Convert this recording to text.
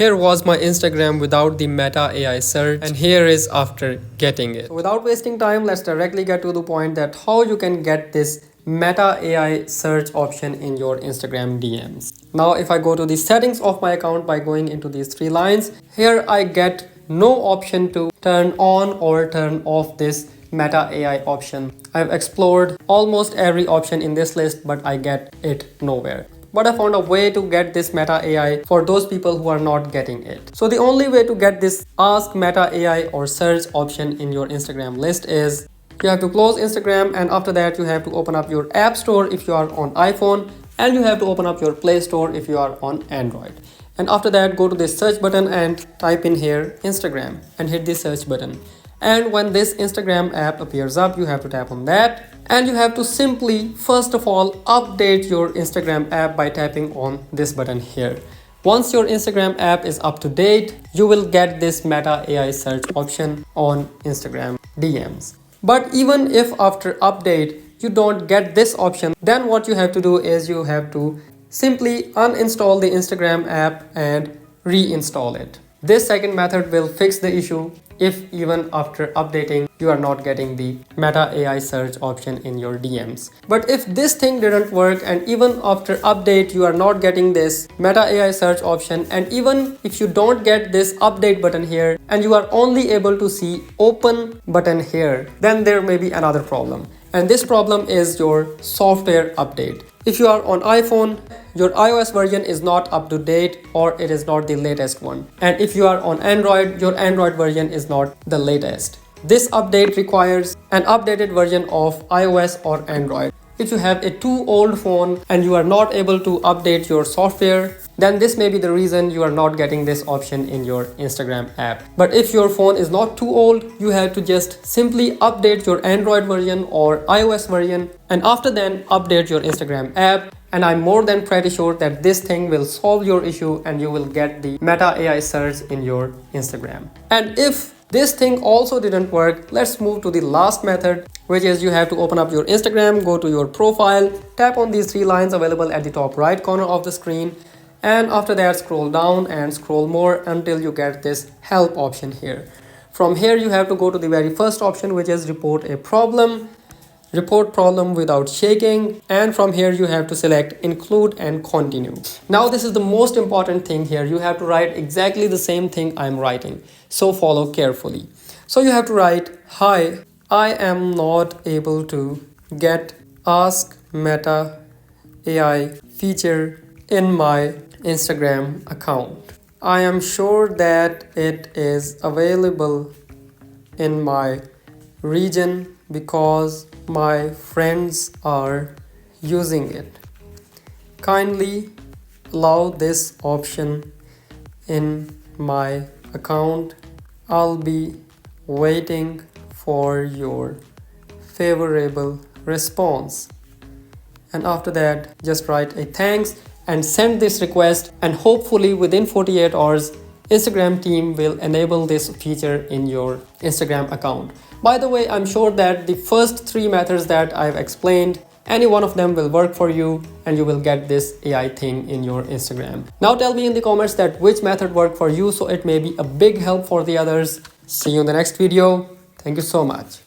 Here was my Instagram without the Meta AI search, and here is after getting it. So without wasting time, let's directly get to the point that how you can get this Meta AI search option in your Instagram DMs. Now if I go to the settings of my account by going into these three lines, here I get no option to turn on or turn off this Meta AI option. I've explored almost every option in this list, but I get it nowhere. But I found a way to get this Meta AI for those people who are not getting it. So the only way to get this Ask Meta AI or search option in your Instagram list is you have to close Instagram, and after that you have to open up your App Store if you are on iPhone, and you have to open up your Play Store if you are on Android. And after that, go to this search button and type in here Instagram and hit the search button. And when this Instagram app appears up, you have to tap on that. And you have to simply, first of all, update your Instagram app by tapping on this button here. Once your Instagram app is up to date, you will get this Meta AI search option on Instagram DMs. But even if after update, you don't get this option, then what you have to do is you have to simply uninstall the Instagram app and reinstall it. This second method will fix the issue if even after updating you are not getting the Meta AI search option in your DMs. But if this thing didn't work and even after update you are not getting this Meta AI search option, and even if you don't get this update button here and you are only able to see open button here, then there may be another problem. And this problem is your software update. If you are on iPhone, your iOS version is not up to date or it is not the latest one. And if you are on Android, your Android version is not the latest. This update requires an updated version of iOS or Android. If you have a too old phone and you are not able to update your software, then this may be the reason you are not getting this option in your Instagram app. But if your phone is not too old, you have to just simply update your Android version or iOS version, and after then update your Instagram app. And I'm more than pretty sure that this thing will solve your issue and you will get the Meta AI search in your Instagram. And if this thing also didn't work, let's move to the last method, which is you have to open up your Instagram, go to your profile, tap on these three lines available at the top right corner of the screen, and after that scroll down and scroll more until you get this help option here. From here you have to go to the very first option, which is report a problem. Report problem without shaking, and from here you have to select include and continue. Now this is the most important thing here. You have to write exactly the same thing I'm writing, so follow carefully. So you have to write, hi, I am not able to get Ask Meta AI feature in my Instagram account. I am sure that it is available in my region because my friends are using it. Kindly allow this option in my account. I'll be waiting for your favorable response. And after that, just write a thanks and send this request, and hopefully within 48 hours, Instagram team will enable this feature in your Instagram account. By the way, I'm sure that the first three methods that I've explained, any one of them will work for you and you will get this AI thing in your Instagram. Now tell me in the comments that which method worked for you, so it may be a big help for the others. See you in the next video. Thank you so much.